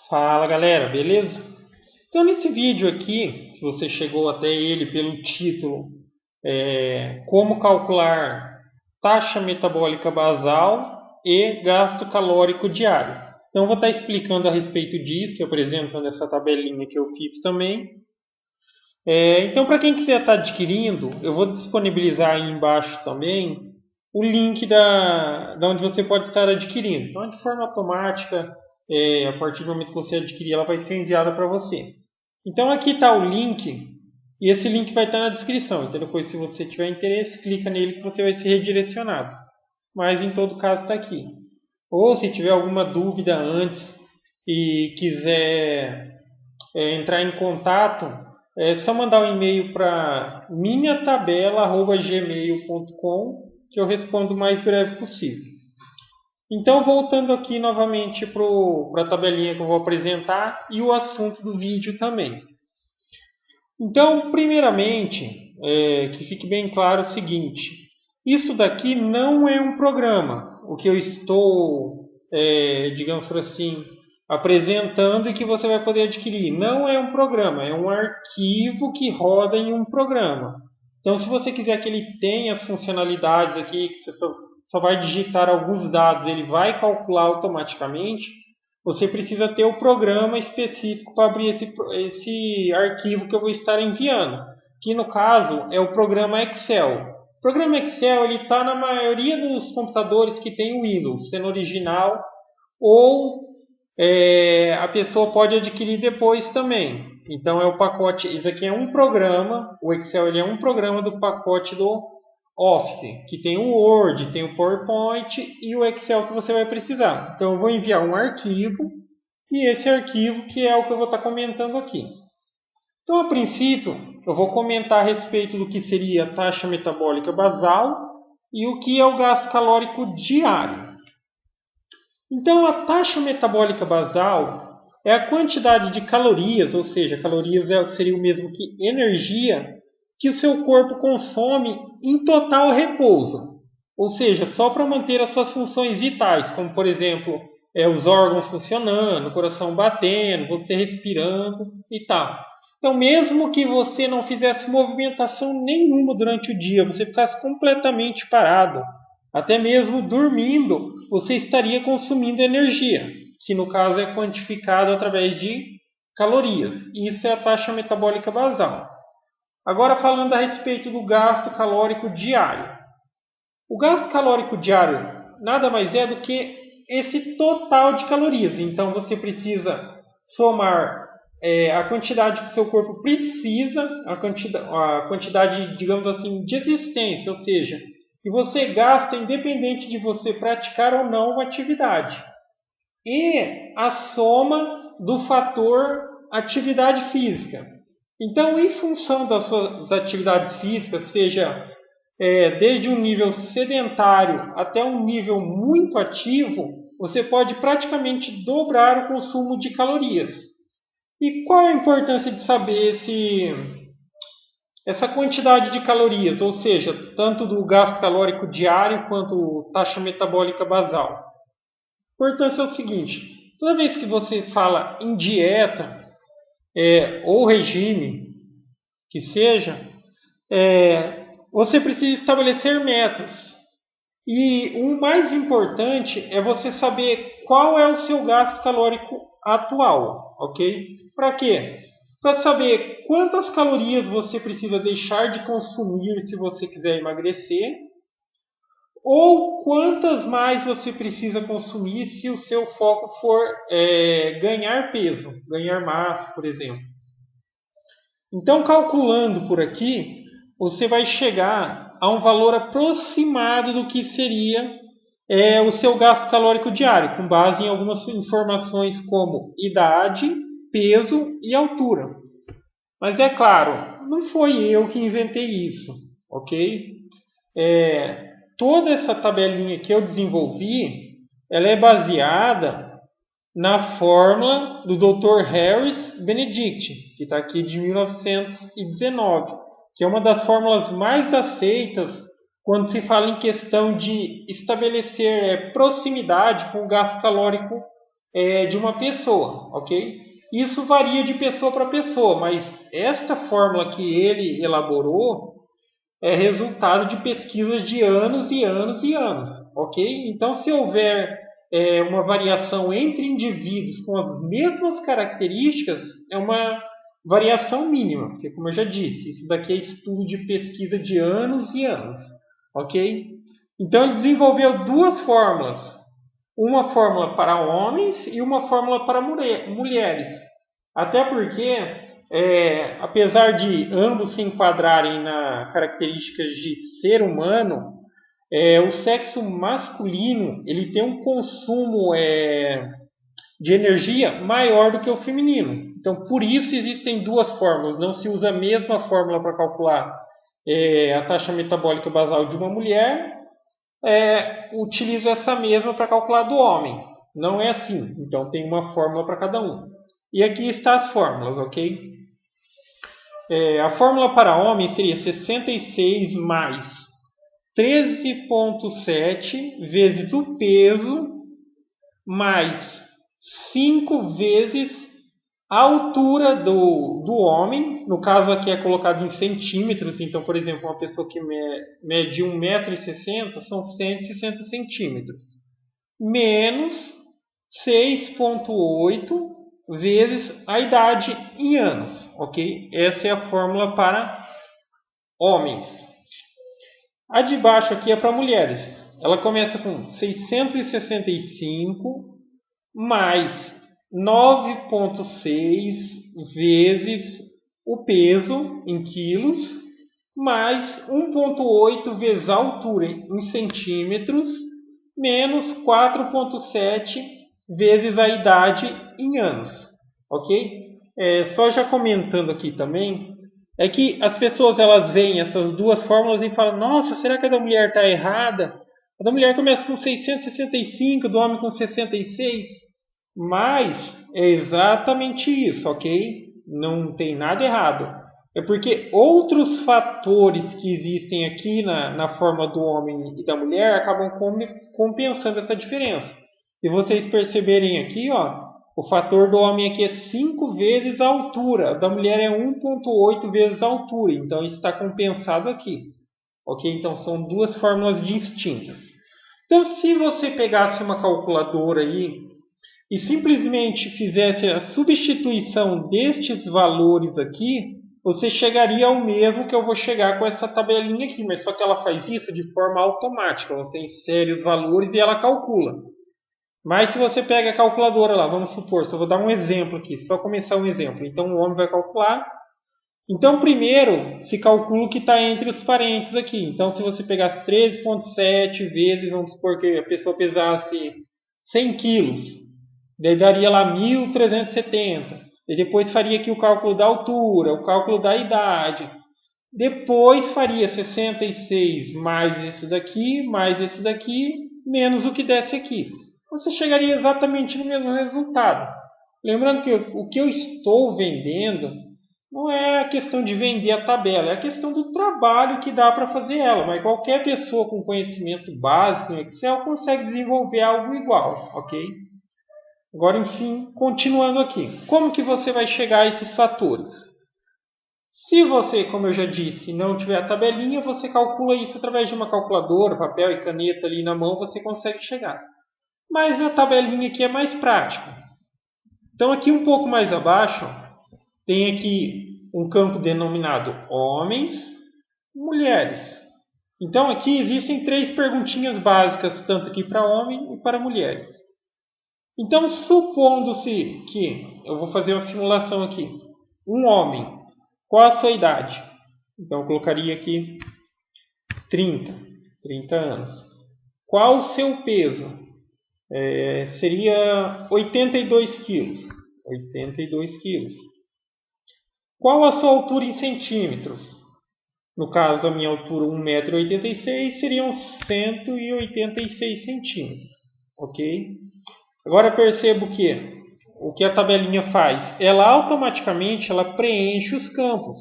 Fala galera, beleza? Então nesse vídeo aqui, se você chegou até ele pelo título Como calcular taxa metabólica basal e gasto calórico diário. Então eu vou estar explicando a respeito disso, apresentando essa tabelinha que eu fiz também. Então para quem quiser estar adquirindo, eu vou disponibilizar aí embaixo também o link da onde você pode estar adquirindo. Então de forma automática, a partir do momento que você adquirir, ela vai ser enviada para você. Então aqui está o link, e esse link vai estar na descrição. Então depois, se você tiver interesse, clica nele que você vai ser redirecionado. Mas em todo caso está aqui. Ou se tiver alguma dúvida antes e quiser entrar em contato, é só mandar um e-mail para minhatabela@gmail.com que eu respondo o mais breve possível. Então, voltando aqui novamente para a tabelinha que eu vou apresentar e o assunto do vídeo também. Então, primeiramente, que fique bem claro o seguinte: isso daqui não é um programa, o que eu estou, digamos assim, apresentando e que você vai poder adquirir. Não é um programa, é um arquivo que roda em um programa. Então, se você quiser que ele tenha as funcionalidades aqui, que você só vai digitar alguns dados, ele vai calcular automaticamente, você precisa ter o programa específico para abrir esse arquivo que eu vou estar enviando, que no caso é o programa Excel. O programa Excel está na maioria dos computadores que tem o Windows, sendo original, ou a pessoa pode adquirir depois também. Então é o pacote, isso aqui é um programa, o Excel ele é um programa do pacote do Office, que tem o Word, tem o PowerPoint e o Excel que você vai precisar. Então eu vou enviar um arquivo, e esse arquivo que é o que eu vou estar comentando aqui. Então, a princípio, eu vou comentar a respeito do que seria a taxa metabólica basal e o que é o gasto calórico diário. Então, a taxa metabólica basal é a quantidade de calorias, ou seja, calorias seria o mesmo que energia, que o seu corpo consome em total repouso. Ou seja, só para manter as suas funções vitais, como por exemplo, os órgãos funcionando, o coração batendo, você respirando e tal. Então, mesmo que você não fizesse movimentação nenhuma durante o dia, você ficasse completamente parado, até mesmo dormindo, você estaria consumindo energia, que no caso é quantificado através de calorias. Isso é a taxa metabólica basal. Agora falando a respeito do gasto calórico diário. O gasto calórico diário nada mais é do que esse total de calorias. Então você precisa somar a quantidade que o seu corpo precisa, a quantidade, digamos assim, de existência, ou seja, que você gasta independente de você praticar ou não uma atividade. E a soma do fator atividade física. Então, em função das suas atividades físicas, seja desde um nível sedentário até um nível muito ativo, você pode praticamente dobrar o consumo de calorias. E qual é a importância de saber essa quantidade de calorias, ou seja, tanto do gasto calórico diário quanto taxa metabólica basal? A importância é o seguinte: toda vez que você fala em dieta ou regime, que seja, você precisa estabelecer metas. E o mais importante é você saber qual é o seu gasto calórico atual, ok? Para quê? Para saber quantas calorias você precisa deixar de consumir se você quiser emagrecer, ou quantas mais você precisa consumir se o seu foco for ganhar peso, ganhar massa, por exemplo. Então, calculando por aqui, você vai chegar a um valor aproximado do que seria o seu gasto calórico diário, com base em algumas informações como idade, peso e altura. Mas é claro, não foi eu que inventei isso, ok? Toda essa tabelinha que eu desenvolvi, ela é baseada na fórmula do Dr. Harris Benedict, que está aqui de 1919, que é uma das fórmulas mais aceitas quando se fala em questão de estabelecer proximidade com o gasto calórico de uma pessoa, ok? Isso varia de pessoa para pessoa, mas esta fórmula que ele elaborou é resultado de pesquisas de anos e anos e anos, ok? Então, se houver uma variação entre indivíduos com as mesmas características, é uma variação mínima, porque, como eu já disse, isso daqui é estudo de pesquisa de anos e anos, ok? Então, ele desenvolveu duas fórmulas, uma fórmula para homens e uma fórmula para mulheres, até porque apesar de ambos se enquadrarem na características de ser humano, o sexo masculino ele tem um consumo de energia maior do que o feminino. Então, por isso existem duas fórmulas. Não se usa a mesma fórmula para calcular a taxa metabólica basal de uma mulher, utiliza essa mesma para calcular do homem. Não é assim. Então, tem uma fórmula para cada um. E aqui estão as fórmulas, ok? A fórmula para homem seria 66 mais 13,7 vezes o peso mais 5 vezes a altura do homem. No caso aqui é colocado em centímetros. Então, por exemplo, uma pessoa que mede 1,60 m são 160 centímetros. Menos 6,8 vezes a idade em anos, ok? Essa é a fórmula para homens. A de baixo aqui é para mulheres. Ela começa com 665 mais 9,6 vezes o peso em quilos, mais 1,8 vezes a altura em centímetros, menos 4,7 vezes a idade em anos, ok? Só já comentando aqui também, é que as pessoas elas veem essas duas fórmulas e falam, nossa, será que a da mulher está errada? A da mulher começa com 665, do homem com 66, mas é exatamente isso, ok? Não tem nada errado. É porque outros fatores que existem aqui na forma do homem e da mulher acabam compensando essa diferença. Se vocês perceberem aqui, ó, o fator do homem aqui é 5 vezes a altura, a da mulher é 1,8 vezes a altura, então isso está compensado aqui. Ok? Então são duas fórmulas distintas. Então, se você pegasse uma calculadora aí e simplesmente fizesse a substituição destes valores aqui, você chegaria ao mesmo que eu vou chegar com essa tabelinha aqui, mas só que ela faz isso de forma automática. Você insere os valores e ela calcula. Mas se você pega a calculadora lá, vamos supor, só vou dar um exemplo aqui, só começar um exemplo. Então o homem vai calcular. Então primeiro se calcula o que está entre os parênteses aqui. Então se você pegasse 13,7 vezes, vamos supor que a pessoa pesasse 100 quilos, daí daria lá 1.370. E depois faria aqui o cálculo da altura, o cálculo da idade. Depois faria 66 mais esse daqui, menos o que desce aqui. Você chegaria exatamente no mesmo resultado. Lembrando que o que eu estou vendendo não é a questão de vender a tabela, é a questão do trabalho que dá para fazer ela. Mas qualquer pessoa com conhecimento básico em Excel consegue desenvolver algo igual, ok? Agora, enfim, continuando aqui. Como que você vai chegar a esses fatores? Se você, como eu já disse, não tiver a tabelinha, você calcula isso através de uma calculadora, papel e caneta ali na mão, você consegue chegar. Mas na tabelinha aqui é mais prático. Então aqui um pouco mais abaixo, tem aqui um campo denominado homens, mulheres. Então aqui existem 3 perguntinhas básicas, tanto aqui para homem e para mulheres. Então supondo-se que, eu vou fazer uma simulação aqui, um homem, qual a sua idade? Então eu colocaria aqui 30 anos. Qual o seu peso? Seria 82 quilos. 82 quilos. Qual a sua altura em centímetros? No caso, a minha altura 1,86 m seriam 186 centímetros. Ok? Agora percebo que o que a tabelinha faz? Ela automaticamente preenche os campos.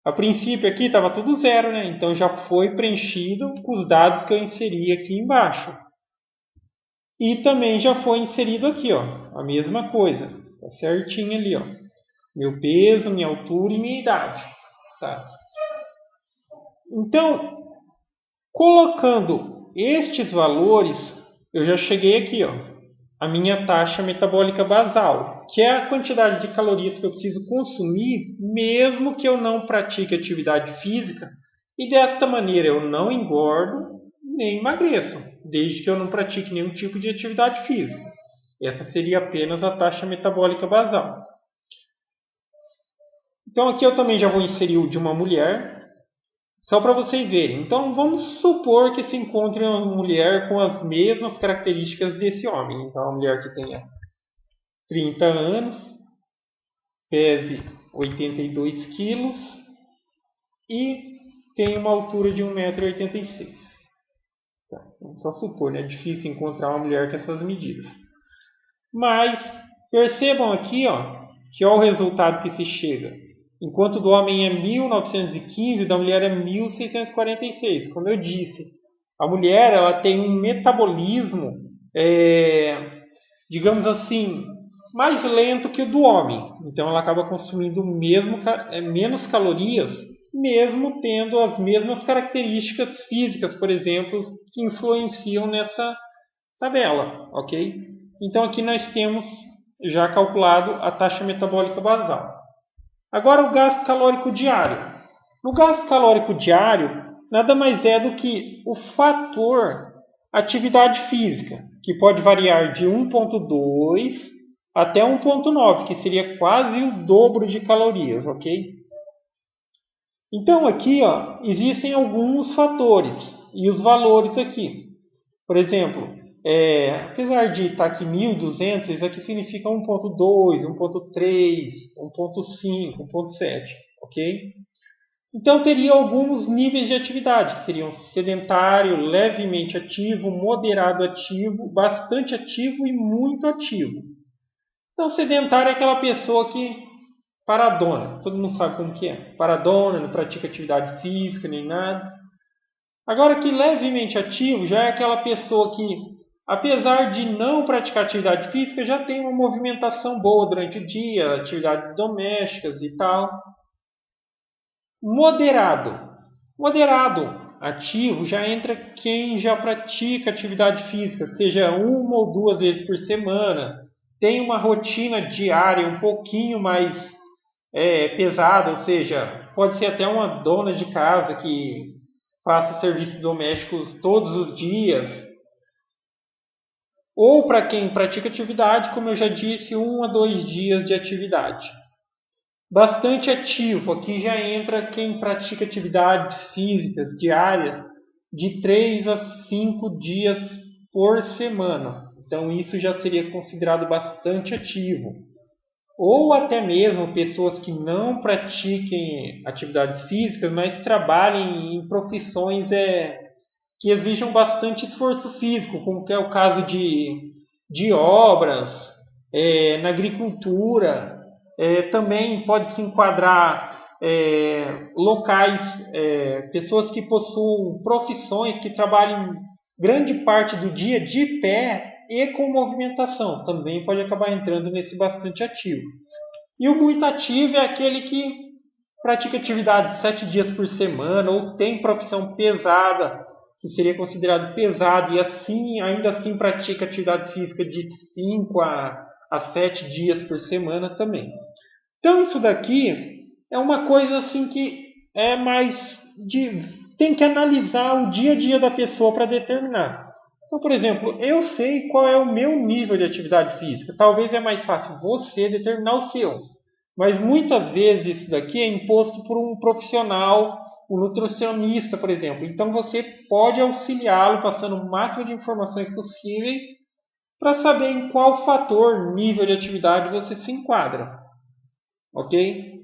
A princípio aqui estava tudo zero, né? Então já foi preenchido com os dados que eu inseri aqui embaixo. E também já foi inserido aqui, ó, a mesma coisa. Tá certinho ali, ó. Meu peso, minha altura e minha idade. Tá? Então, colocando estes valores, eu já cheguei aqui, ó, a minha taxa metabólica basal, que é a quantidade de calorias que eu preciso consumir, mesmo que eu não pratique atividade física, e desta maneira eu não engordo nem emagreço, desde que eu não pratique nenhum tipo de atividade física. Essa seria apenas a taxa metabólica basal. Então aqui eu também já vou inserir o de uma mulher, só para vocês verem. Então vamos supor que se encontre uma mulher com as mesmas características desse homem. Então uma mulher que tenha 30 anos, pese 82 quilos e tem uma altura de 1,86 m. Tá, vamos só supor, né? É difícil encontrar uma mulher com essas medidas. Mas percebam aqui, ó, que ó o resultado que se chega. Enquanto do homem é 1915, da mulher é 1646. Como eu disse, a mulher ela tem um metabolismo, digamos assim, mais lento que o do homem. Então ela acaba consumindo menos calorias, mesmo tendo as mesmas características físicas, por exemplo, que influenciam nessa tabela, ok? Então aqui nós temos já calculado a taxa metabólica basal. Agora o gasto calórico diário. No gasto calórico diário, nada mais é do que o fator atividade física, que pode variar de 1,2 até 1,9, que seria quase o dobro de calorias, ok? Então aqui ó, existem alguns fatores e os valores aqui. Por exemplo, apesar de estar aqui 1.200, isso aqui significa 1,2, 1,3, 1,5, 1,7, ok? Então teria alguns níveis de atividade, que seriam sedentário, levemente ativo, moderado ativo, bastante ativo e muito ativo. Então sedentário é aquela pessoa que paradona, todo mundo sabe como que é, paradona, não pratica atividade física nem nada. Agora que levemente ativo já é aquela pessoa que, apesar de não praticar atividade física, já tem uma movimentação boa durante o dia, atividades domésticas e tal. Moderado. Moderado ativo já entra quem já pratica atividade física, seja uma ou duas vezes por semana, tem uma rotina diária um pouquinho mais pesada, ou seja, pode ser até uma dona de casa que faça serviços domésticos todos os dias, ou para quem pratica atividade, como eu já disse, 1 a 2 dias de atividade. Bastante ativo, aqui já entra quem pratica atividades físicas diárias de 3 a 5 dias por semana. Então isso já seria considerado bastante ativo. Ou até mesmo pessoas que não pratiquem atividades físicas, mas trabalhem em profissões que exijam bastante esforço físico, como que é o caso de obras, na agricultura. Também pode se enquadrar locais, pessoas que possuem profissões que trabalhem grande parte do dia de pé e com movimentação. Também pode acabar entrando nesse bastante ativo. E o muito ativo é aquele que pratica atividade 7 dias por semana ou tem profissão pesada, que seria considerado pesado, e assim, ainda assim pratica atividades físicas de 5 a 7 dias por semana também. Então isso daqui é uma coisa assim que é mais tem que analisar o dia a dia da pessoa para determinar. Então, por exemplo, eu sei qual é o meu nível de atividade física. Talvez é mais fácil você determinar o seu. Mas muitas vezes isso daqui é imposto por um profissional, um nutricionista, por exemplo. Então você pode auxiliá-lo passando o máximo de informações possíveis para saber em qual fator, nível de atividade você se enquadra. Ok?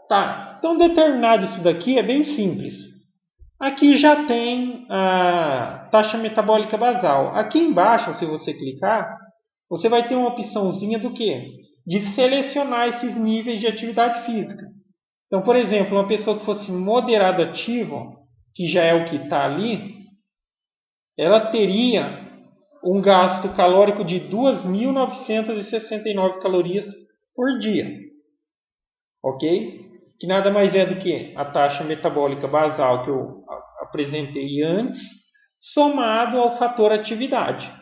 Tá. Então determinado isso daqui é bem simples. Aqui já tem a taxa metabólica basal. Aqui embaixo, se você clicar, você vai ter uma opçãozinha do quê? De selecionar esses níveis de atividade física. Então, por exemplo, uma pessoa que fosse moderado ativo, que já é o que está ali, ela teria um gasto calórico de 2.969 calorias por dia. Ok? Que nada mais é do que a taxa metabólica basal que eu apresentei antes, somado ao fator atividade.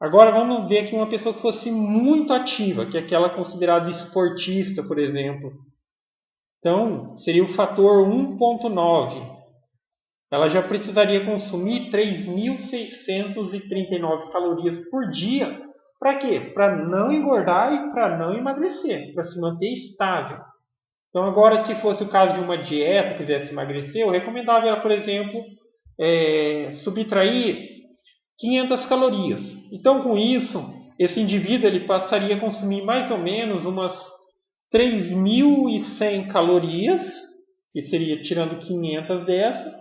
Agora vamos ver aqui uma pessoa que fosse muito ativa, que é aquela considerada esportista, por exemplo. Então, seria o fator 1.9. Ela já precisaria consumir 3.639 calorias por dia. Para quê? Para não engordar e para não emagrecer, para se manter estável. Então, agora, se fosse o caso de uma dieta, quisesse emagrecer, eu recomendava ela, por exemplo, subtrair 500 calorias. Então, com isso, esse indivíduo ele passaria a consumir mais ou menos umas 3.100 calorias, que seria tirando 500 dessa,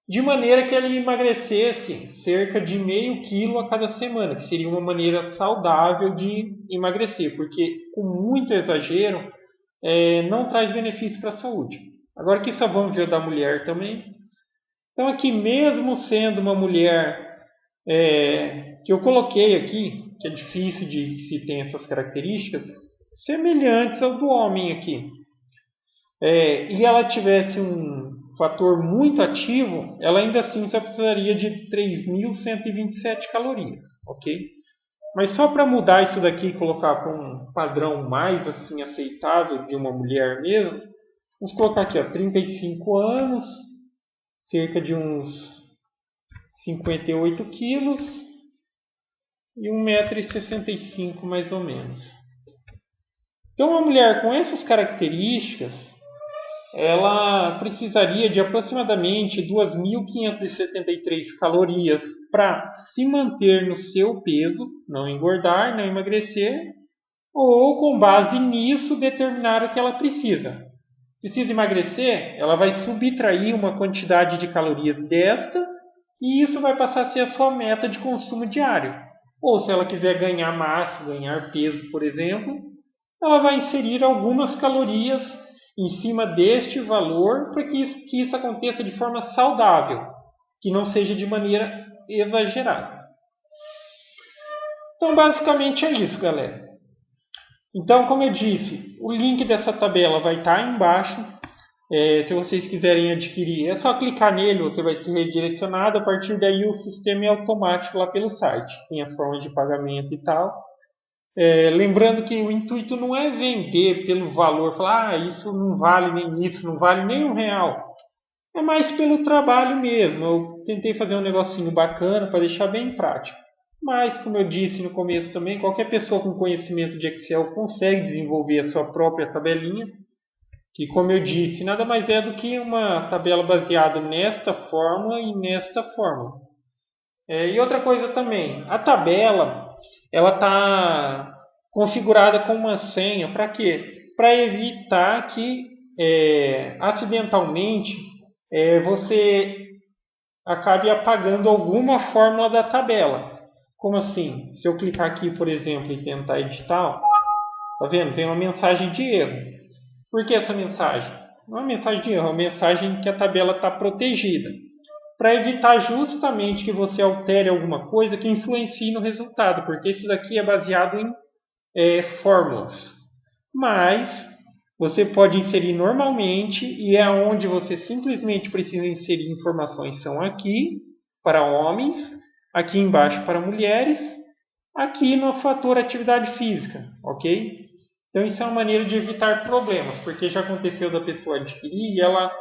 de maneira que ele emagrecesse cerca de meio quilo a cada semana, que seria uma maneira saudável de emagrecer, porque com muito exagero não traz benefício para a saúde. Agora que só vamos ver da mulher também. Então aqui, mesmo sendo uma mulher que eu coloquei aqui, que é difícil de se ter essas características, semelhantes ao do homem aqui, e ela tivesse um fator muito ativo, ela ainda assim só precisaria de 3.127 calorias, ok? Mas só para mudar isso daqui e colocar para um padrão mais assim aceitável de uma mulher mesmo, vamos colocar aqui, 35 anos, cerca de uns 58 quilos e 1,65 m mais ou menos. Então uma mulher com essas características, ela precisaria de aproximadamente 2.573 calorias para se manter no seu peso, não engordar, não emagrecer, ou com base nisso determinar o que ela precisa. Precisa emagrecer? Ela vai subtrair uma quantidade de calorias desta e isso vai passar a ser a sua meta de consumo diário. Ou se ela quiser ganhar massa, ganhar peso, por exemplo, ela vai inserir algumas calorias em cima deste valor para que isso aconteça de forma saudável, que não seja de maneira exagerada. Então, basicamente é isso, galera. Então, como eu disse, o link dessa tabela vai estar aí embaixo. Se vocês quiserem adquirir, é só clicar nele, você vai ser redirecionado. A partir daí, o sistema é automático lá pelo site. Tem as formas de pagamento e tal. Lembrando que o intuito não é vender pelo valor, falar isso não vale nem isso, não vale nem R$1. É mais pelo trabalho mesmo. Eu tentei fazer um negocinho bacana para deixar bem prático. Mas, como eu disse no começo também, qualquer pessoa com conhecimento de Excel consegue desenvolver a sua própria tabelinha. Que, como eu disse, nada mais é do que uma tabela baseada nesta fórmula e nesta fórmula. E outra coisa também, a tabela ela está configurada com uma senha para quê? Para evitar que acidentalmente você acabe apagando alguma fórmula da tabela. Como assim? Se eu clicar aqui, por exemplo, e tentar editar, tá vendo? Tem uma mensagem de erro. Por que essa mensagem? Não é uma mensagem de erro, é uma mensagem que a tabela está protegida. Para evitar justamente que você altere alguma coisa que influencie no resultado, porque isso daqui é baseado em fórmulas. Mas você pode inserir normalmente e é onde você simplesmente precisa inserir informações são aqui para homens, aqui embaixo para mulheres, aqui no fator atividade física, ok? Então isso é uma maneira de evitar problemas, porque já aconteceu da pessoa adquirir e ela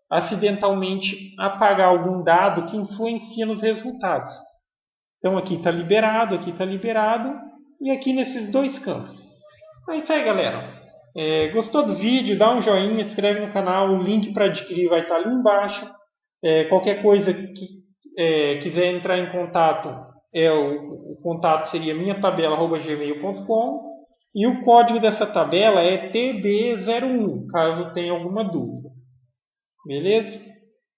acidentalmente apagar algum dado que influencia nos resultados. Então aqui está liberado e aqui nesses dois campos. É isso aí, galera. Gostou do vídeo? Dá um joinha, se inscreve no canal, o link para adquirir vai estar ali embaixo. Qualquer coisa que quiser entrar em contato, o contato seria minhatabela@gmail.com e o código dessa tabela é TB01, caso tenha alguma dúvida. Beleza?